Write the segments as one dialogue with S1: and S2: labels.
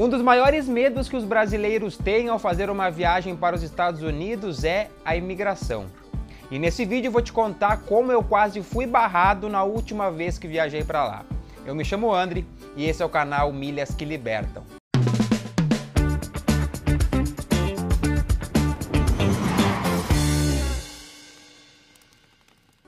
S1: Um dos maiores medos que os brasileiros têm ao fazer uma viagem para os Estados Unidos é a imigração. E nesse vídeo eu vou te contar como eu quase fui barrado na última vez que viajei para lá. Eu me chamo André e esse é o canal Milhas que Libertam.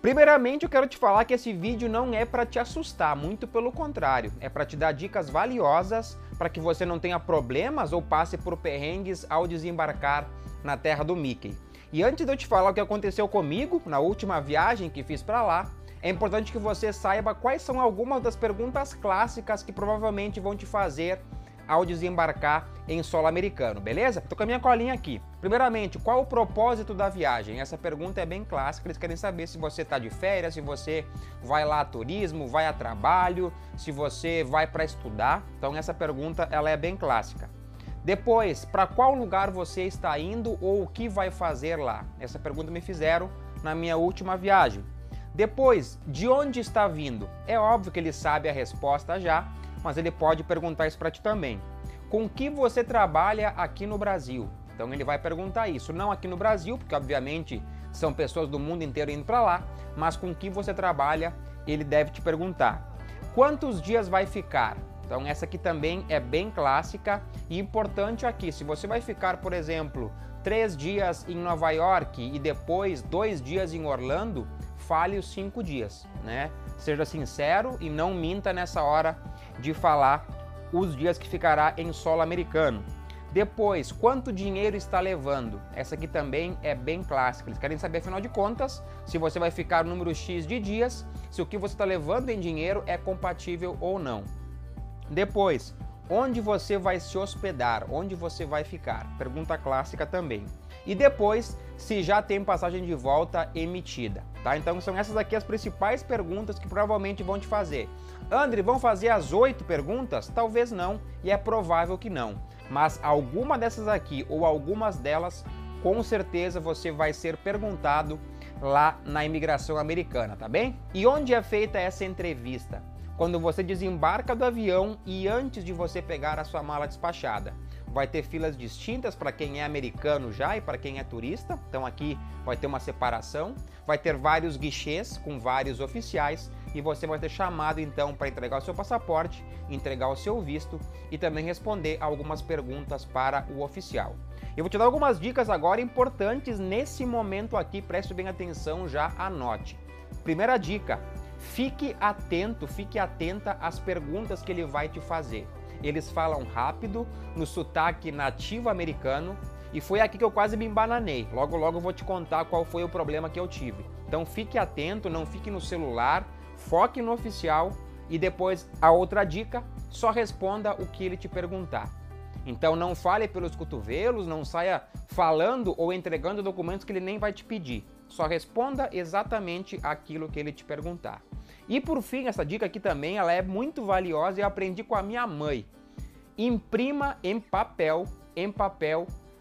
S1: Primeiramente, eu quero te falar que esse vídeo não é para te assustar, muito pelo contrário, é para te dar dicas valiosas para que você não tenha problemas ou passe por perrengues ao desembarcar na terra do Mickey. E antes de eu te falar o que aconteceu comigo na última viagem que fiz para lá, é importante que você saiba quais são algumas das perguntas clássicas que provavelmente vão te fazer ao desembarcar em solo americano, beleza? Tô com a minha colinha aqui. Primeiramente, qual o propósito da viagem? Essa pergunta é bem clássica, eles querem saber se você tá de férias, se você vai lá a turismo, vai a trabalho, se você vai para estudar. Então essa pergunta ela é bem clássica. Depois, para qual lugar você está indo ou o que vai fazer lá? Essa pergunta me fizeram na minha última viagem. Depois, de onde está vindo? É óbvio que ele sabe a resposta já, mas ele pode perguntar isso para ti também. Com que você trabalha aqui no Brasil? Então ele vai perguntar isso, não aqui no Brasil, porque obviamente são pessoas do mundo inteiro indo para lá, mas com que você trabalha, ele deve te perguntar. Quantos dias vai ficar? Então essa aqui também é bem clássica e importante aqui. Se você vai ficar, por exemplo, 3 dias em Nova York e depois 2 dias em Orlando, fale os 5 dias, né? Seja sincero e não minta nessa hora de falar os dias que ficará em solo americano. Depois, quanto dinheiro está levando? Essa aqui também é bem clássica. Eles querem saber, afinal de contas, se você vai ficar no número X de dias, se o que você está levando em dinheiro é compatível ou não. Depois, onde você vai se hospedar? Onde você vai ficar? Pergunta clássica também. E depois, se já tem passagem de volta emitida, tá? Então são essas aqui as principais perguntas que provavelmente vão te fazer. André, vão fazer as 8 perguntas? Talvez não, e é provável que não. Mas alguma dessas aqui ou algumas delas, com certeza você vai ser perguntado lá na imigração americana, tá bem? E onde é feita essa entrevista? Quando você desembarca do avião e antes de você pegar a sua mala despachada. Vai ter filas distintas para quem é americano já e para quem é turista, então aqui vai ter uma separação, vai ter vários guichês com vários oficiais e você vai ser chamado então para entregar o seu passaporte, entregar o seu visto e também responder algumas perguntas para o oficial. Eu vou te dar algumas dicas agora importantes nesse momento aqui, preste bem atenção, já anote. Primeira dica, fique atento, fique atenta às perguntas que ele vai te fazer. Eles falam rápido, no sotaque nativo americano, e foi aqui que eu quase me embananei. Logo eu vou te contar qual foi o problema que eu tive. Então fique atento, não fique no celular, foque no oficial e depois a outra dica, só responda o que ele te perguntar. Então não fale pelos cotovelos, não saia falando ou entregando documentos que ele nem vai te pedir. Só responda exatamente aquilo que ele te perguntar. E por fim, essa dica aqui também, ela é muito valiosa e eu aprendi com a minha mãe. Imprima em papel,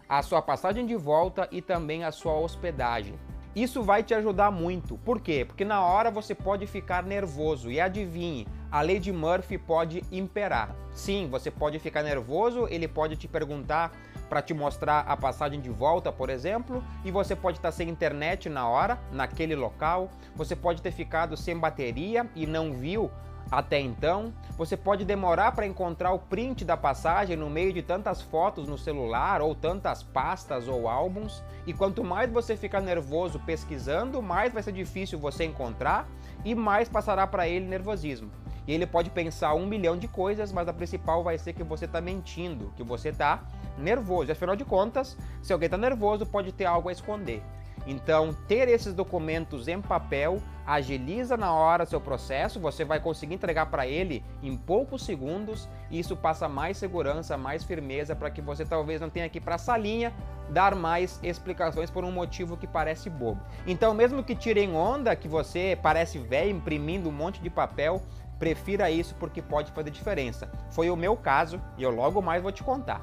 S1: a sua passagem de volta e também a sua hospedagem. Isso vai te ajudar muito. Por quê? Porque na hora você pode ficar nervoso e adivinhe, a lei de Murphy pode imperar. Sim, você pode ficar nervoso, ele pode te perguntar para te mostrar a passagem de volta, por exemplo, e você pode estar sem internet na hora, naquele local, você pode ter ficado sem bateria e não viu até então, você pode demorar para encontrar o print da passagem no meio de tantas fotos no celular ou tantas pastas ou álbuns, e quanto mais você ficar nervoso pesquisando, mais vai ser difícil você encontrar e mais passará para ele nervosismo. E ele pode pensar 1 milhão de coisas, mas a principal vai ser que você está mentindo, que você está nervoso. E afinal de contas, se alguém está nervoso, pode ter algo a esconder. Então, ter esses documentos em papel agiliza na hora seu processo, você vai conseguir entregar para ele em poucos segundos e isso passa mais segurança, mais firmeza para que você talvez não tenha que ir para a salinha dar mais explicações por um motivo que parece bobo. Então, mesmo que tirem onda, que você parece velho imprimindo um monte de papel, prefira isso porque pode fazer diferença. Foi o meu caso e eu logo mais vou te contar.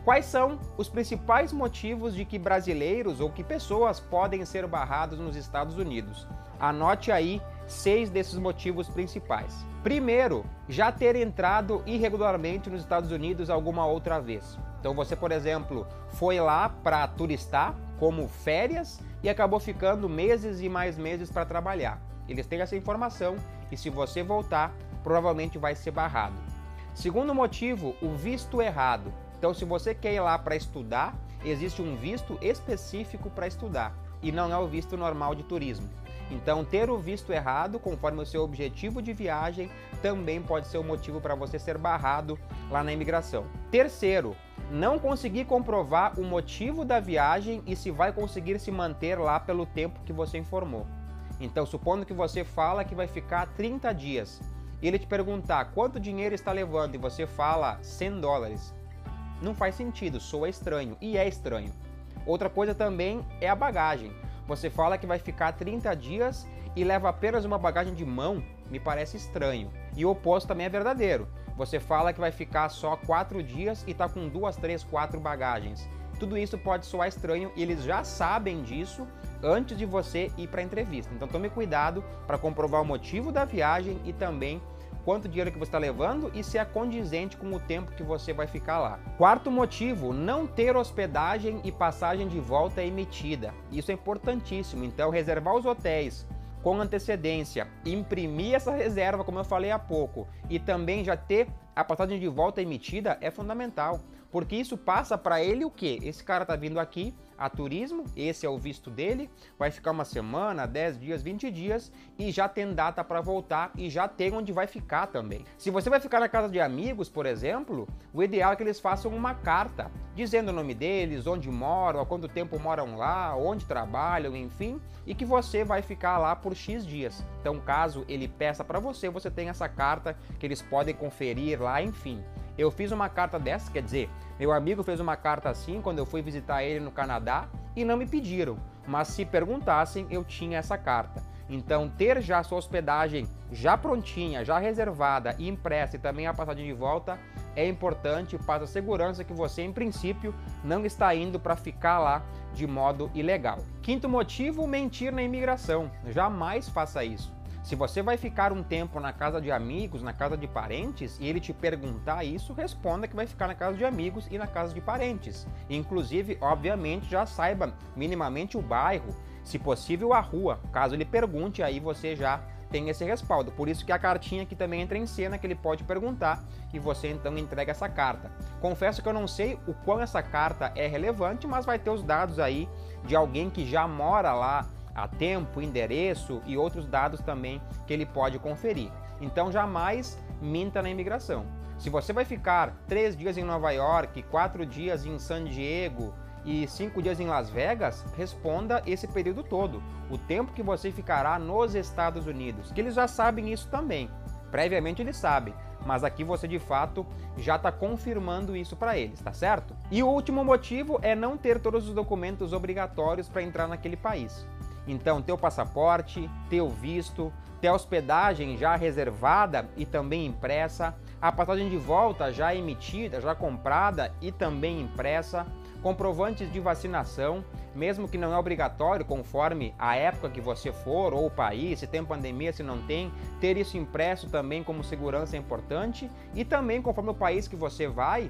S1: Quais são os principais motivos de que brasileiros ou que pessoas podem ser barrados nos Estados Unidos? Anote aí 6 desses motivos principais. Primeiro, já ter entrado irregularmente nos Estados Unidos alguma outra vez. Então você, por exemplo, foi lá para turistar, como férias, e acabou ficando meses e mais meses para trabalhar. Eles têm essa informação e se você voltar, provavelmente vai ser barrado. Segundo motivo, o visto errado. Então se você quer ir lá para estudar, existe um visto específico para estudar e não é o visto normal de turismo. Então ter o visto errado, conforme o seu objetivo de viagem, também pode ser um motivo para você ser barrado lá na imigração. Terceiro, não conseguir comprovar o motivo da viagem e se vai conseguir se manter lá pelo tempo que você informou. Então, supondo que você fala que vai ficar 30 dias, e ele te perguntar quanto dinheiro está levando e você fala $100, não faz sentido, soa estranho, e é estranho. Outra coisa também é a bagagem. Você fala que vai ficar 30 dias e leva apenas uma bagagem de mão, me parece estranho. E o oposto também é verdadeiro. Você fala que vai ficar só 4 dias e está com 2, 3, 4 bagagens. Tudo isso pode soar estranho e eles já sabem disso antes de você ir para a entrevista. Então tome cuidado para comprovar o motivo da viagem e também quanto dinheiro que você está levando e se é condizente com o tempo que você vai ficar lá. Quarto motivo, não ter hospedagem e passagem de volta emitida. Isso é importantíssimo, então reservar os hotéis com antecedência, imprimir essa reserva, como eu falei há pouco, e também já ter a passagem de volta emitida é fundamental, porque isso passa para ele o quê? Esse cara está vindo aqui a turismo, esse é o visto dele, vai ficar uma semana, 10 dias, 20 dias e já tem data para voltar e já tem onde vai ficar também. Se você vai ficar na casa de amigos, por exemplo, o ideal é que eles façam uma carta dizendo o nome deles, onde moram, há quanto tempo moram lá, onde trabalham, enfim, e que você vai ficar lá por X dias. Então, caso ele peça para você, você tem essa carta que eles podem conferir lá, enfim. Eu fiz uma carta dessa, quer dizer, meu amigo fez uma carta assim quando eu fui visitar ele no Canadá e não me pediram, mas se perguntassem eu tinha essa carta. Então ter já a sua hospedagem já prontinha, já reservada e impressa e também a passagem de volta é importante e passa a segurança que você em princípio não está indo para ficar lá de modo ilegal. Quinto motivo, mentir na imigração. Jamais faça isso. Se você vai ficar um tempo na casa de amigos, na casa de parentes, e ele te perguntar isso, responda que vai ficar na casa de amigos e na casa de parentes. Inclusive, obviamente, já saiba minimamente o bairro, se possível a rua. Caso ele pergunte, aí você já tem esse respaldo. Por isso que a cartinha aqui também entra em cena, que ele pode perguntar e você então entrega essa carta. Confesso que eu não sei o quão essa carta é relevante, mas vai ter os dados aí de alguém que já mora lá a tempo, endereço e outros dados também que ele pode conferir. Então jamais minta na imigração. Se você vai ficar 3 dias em Nova York, 4 dias em San Diego e 5 dias em Las Vegas, responda esse período todo, o tempo que você ficará nos Estados Unidos, que eles já sabem isso também. Previamente eles sabem, mas aqui você de fato já está confirmando isso para eles, tá certo? E o último motivo é não ter todos os documentos obrigatórios para entrar naquele país. Então, ter o passaporte, ter o visto, ter a hospedagem já reservada e também impressa, a passagem de volta já emitida, já comprada e também impressa, comprovantes de vacinação, mesmo que não é obrigatório, conforme a época que você for ou o país, se tem pandemia, se não tem, ter isso impresso também como segurança é importante e também conforme o país que você vai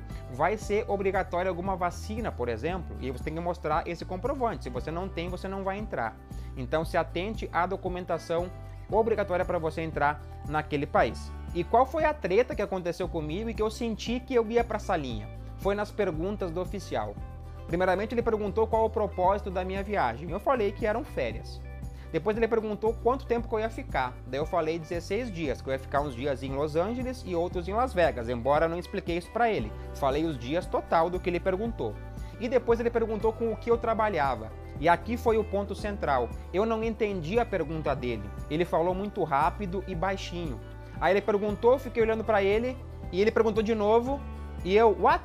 S1: ser obrigatório alguma vacina, por exemplo, e você tem que mostrar esse comprovante. Se você não tem, você não vai entrar. Então se atente à documentação obrigatória para você entrar naquele país. E qual foi a treta que aconteceu comigo e que eu senti que eu ia para essa linha? Foi nas perguntas do oficial. Primeiramente ele perguntou qual o propósito da minha viagem. Eu falei que eram férias. Depois ele perguntou quanto tempo que eu ia ficar. Daí eu falei 16 dias, que eu ia ficar uns dias em Los Angeles e outros em Las Vegas, embora eu não expliquei isso para ele. Falei os dias total do que ele perguntou. E depois ele perguntou com o que eu trabalhava. E aqui foi o ponto central. Eu não entendi a pergunta dele. Ele falou muito rápido e baixinho. Aí ele perguntou, eu fiquei olhando para ele e ele perguntou de novo e eu, what?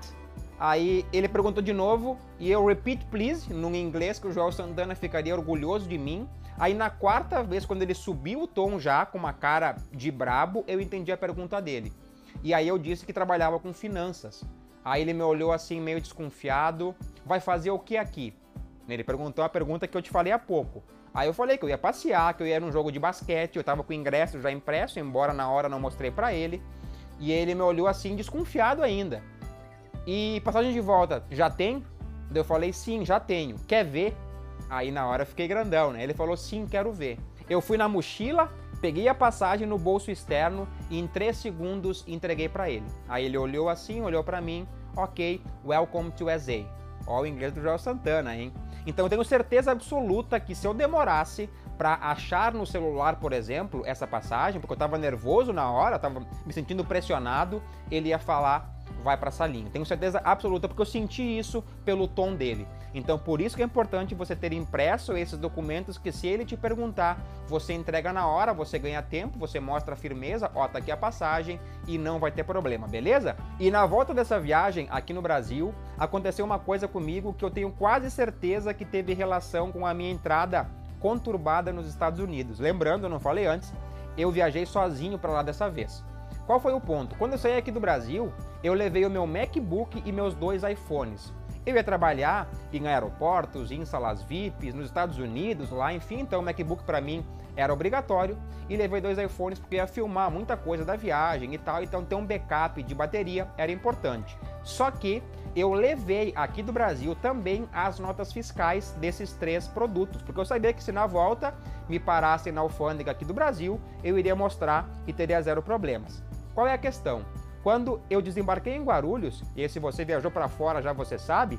S1: Aí ele perguntou de novo e eu, repeat please, no inglês, que o Joel Santana ficaria orgulhoso de mim. Aí na quarta vez, quando ele subiu o tom já, com uma cara de brabo, eu entendi a pergunta dele. E aí eu disse que trabalhava com finanças. Aí ele me olhou assim meio desconfiado, vai fazer o que aqui? Ele perguntou a pergunta que eu te falei há pouco. Aí eu falei que eu ia passear, que eu ia num jogo de basquete, eu tava com o ingresso já impresso, embora na hora não mostrei pra ele. E ele me olhou assim, desconfiado ainda. E passagem de volta, já tem? Daí eu falei, sim, já tenho. Quer ver? Aí na hora eu fiquei grandão, né? Ele falou, sim, quero ver. Eu fui na mochila, peguei a passagem no bolso externo e em 3 segundos entreguei pra ele. Aí ele olhou assim, olhou pra mim, ok, welcome to SA. Ó, o inglês do Joel Santana, hein? Então eu tenho certeza absoluta que se eu demorasse para achar no celular, por exemplo, essa passagem, porque eu estava nervoso na hora, estava me sentindo pressionado, ele ia falar, vai para a salinha. Tenho certeza absoluta, porque eu senti isso pelo tom dele. Então por isso que é importante você ter impresso esses documentos, que se ele te perguntar, você entrega na hora, você ganha tempo, você mostra a firmeza, ó, tá aqui a passagem e não vai ter problema, beleza? E na volta dessa viagem aqui no Brasil, aconteceu uma coisa comigo que eu tenho quase certeza que teve relação com a minha entrada conturbada nos Estados Unidos. Lembrando, eu não falei antes, eu viajei sozinho para lá dessa vez. Qual foi o ponto? Quando eu saí aqui do Brasil, eu levei o meu MacBook e meus 2 iPhones. Eu ia trabalhar em aeroportos, em salas VIPs, nos Estados Unidos, lá, enfim, então o MacBook para mim era obrigatório, e levei 2 iPhones porque ia filmar muita coisa da viagem e tal, então ter um backup de bateria era importante. Só que eu levei aqui do Brasil também as notas fiscais desses 3 produtos, porque eu sabia que se na volta me parassem na alfândega aqui do Brasil, eu iria mostrar e teria 0 problemas. Qual é a questão? Quando eu desembarquei em Guarulhos, e se você viajou para fora já você sabe,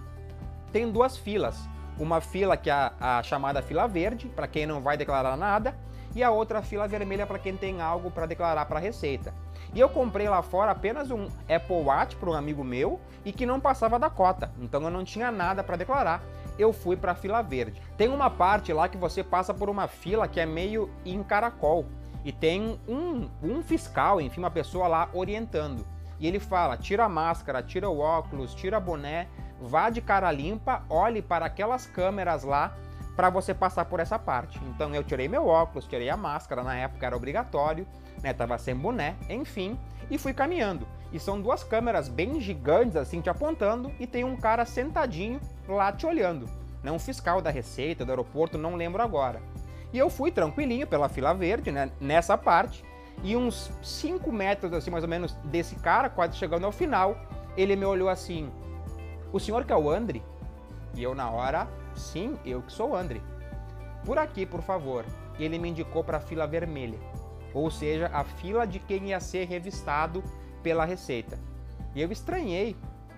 S1: tem 2 filas. Uma fila que é a chamada fila verde, para quem não vai declarar nada, e a outra fila vermelha para quem tem algo para declarar para a Receita. E eu comprei lá fora apenas um Apple Watch para um amigo meu e que não passava da cota, então eu não tinha nada para declarar. Eu fui para a fila verde. Tem uma parte lá que você passa por uma fila que é meio em caracol e tem um fiscal, enfim, uma pessoa lá orientando. E ele fala, tira a máscara, tira o óculos, tira boné, vá de cara limpa, olhe para aquelas câmeras lá para você passar por essa parte. Então eu tirei meu óculos, tirei a máscara, na época era obrigatório, né, tava sem boné, enfim, e fui caminhando. E são 2 câmeras bem gigantes assim te apontando e tem um cara sentadinho lá te olhando, né, um fiscal da Receita, do aeroporto, não lembro agora. E eu fui tranquilinho pela fila verde, né, nessa parte, e uns 5 metros assim mais ou menos desse cara, quase chegando ao final, ele me olhou assim, o senhor que é o André? E eu na hora, sim, eu que sou o André. Por aqui, por favor. E ele me indicou para a fila vermelha, ou seja, a fila de quem ia ser revistado pela Receita. E eu estranhei.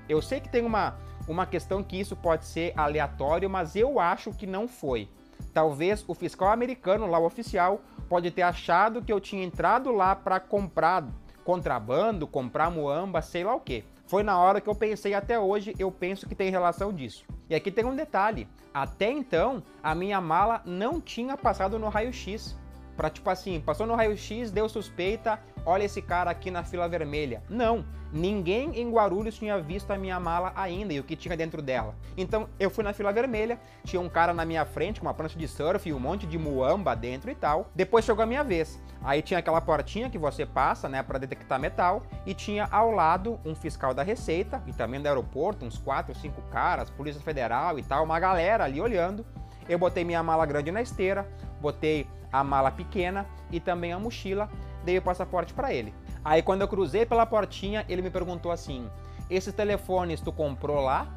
S1: Eu sei que tem uma questão que isso pode ser aleatório, mas eu acho que não foi. Talvez o fiscal americano, lá o oficial, pode ter achado que eu tinha entrado lá para comprar contrabando, comprar muamba, sei lá o quê. Foi na hora que eu pensei, até hoje eu penso que tem relação disso. E aqui tem um detalhe, até então a minha mala não tinha passado no raio-x. Pra tipo assim, passou no raio-x, deu suspeita, olha esse cara aqui na fila vermelha. Não, ninguém em Guarulhos tinha visto a minha mala ainda e o que tinha dentro dela. Então eu fui na fila vermelha, tinha um cara na minha frente com uma prancha de surf e um monte de muamba dentro e tal. Depois chegou a minha vez. Aí tinha aquela portinha que você passa, né, para detectar metal, e tinha ao lado um fiscal da Receita e também do aeroporto, uns 4, 5 caras, Polícia Federal e tal, uma galera ali olhando. Eu botei minha mala grande na esteira, botei a mala pequena e também a mochila, dei o passaporte para ele. Aí quando eu cruzei pela portinha, ele me perguntou assim, esses telefones tu comprou lá?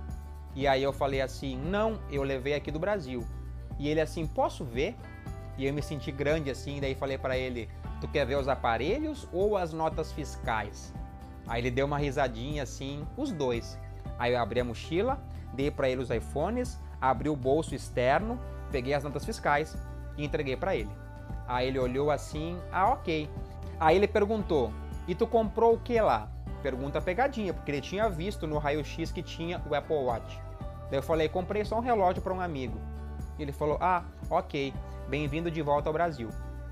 S1: E aí eu falei assim, não, eu levei aqui do Brasil. E ele assim, posso ver? E eu me senti grande assim, daí falei para ele, tu quer ver os aparelhos ou as notas fiscais? Aí ele deu uma risadinha assim, os 2. Aí eu abri a mochila, dei para ele os iPhones, abri o bolso externo, peguei as notas fiscais e entreguei para ele. Aí ele olhou assim, ah, ok. Aí ele perguntou, e tu comprou o que lá? Pergunta pegadinha, porque ele tinha visto no raio-x que tinha o Apple Watch. Daí eu falei, comprei só um relógio para um amigo. Ele falou, ah, ok, bem-vindo de volta ao Brasil.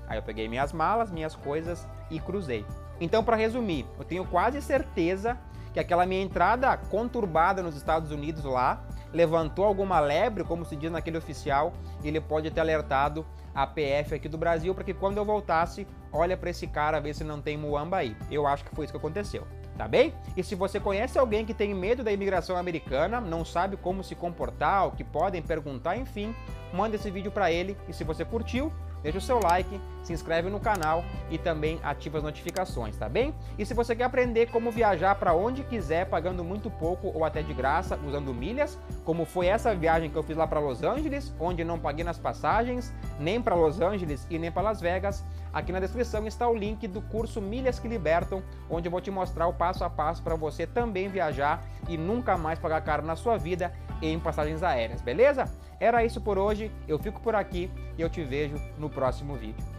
S1: Aí eu peguei minhas malas, minhas coisas e cruzei. Então, para resumir, eu tenho quase certeza que aquela minha entrada conturbada nos Estados Unidos lá levantou alguma lebre, como se diz naquele oficial, e ele pode ter alertado a PF aqui do Brasil para que quando eu voltasse, olha para esse cara, ver se não tem muamba aí. Eu acho que foi isso que aconteceu. tá bem? E se você conhece alguém que tem medo da imigração americana, não sabe como se comportar, o que podem perguntar, enfim, manda esse vídeo para ele. E se você curtiu, deixa o seu like, se inscreve no canal e também ativa as notificações, tá bem? E se você quer aprender como viajar para onde quiser, pagando muito pouco ou até de graça, usando milhas, como foi essa viagem que eu fiz lá para Los Angeles, onde não paguei nas passagens, nem para Los Angeles e nem para Las Vegas, aqui na descrição está o link do curso Milhas que Libertam, onde eu vou te mostrar o passo a passo para você também viajar e nunca mais pagar caro na sua vida em passagens aéreas, beleza? Era isso por hoje, eu fico por aqui e eu te vejo no próximo vídeo.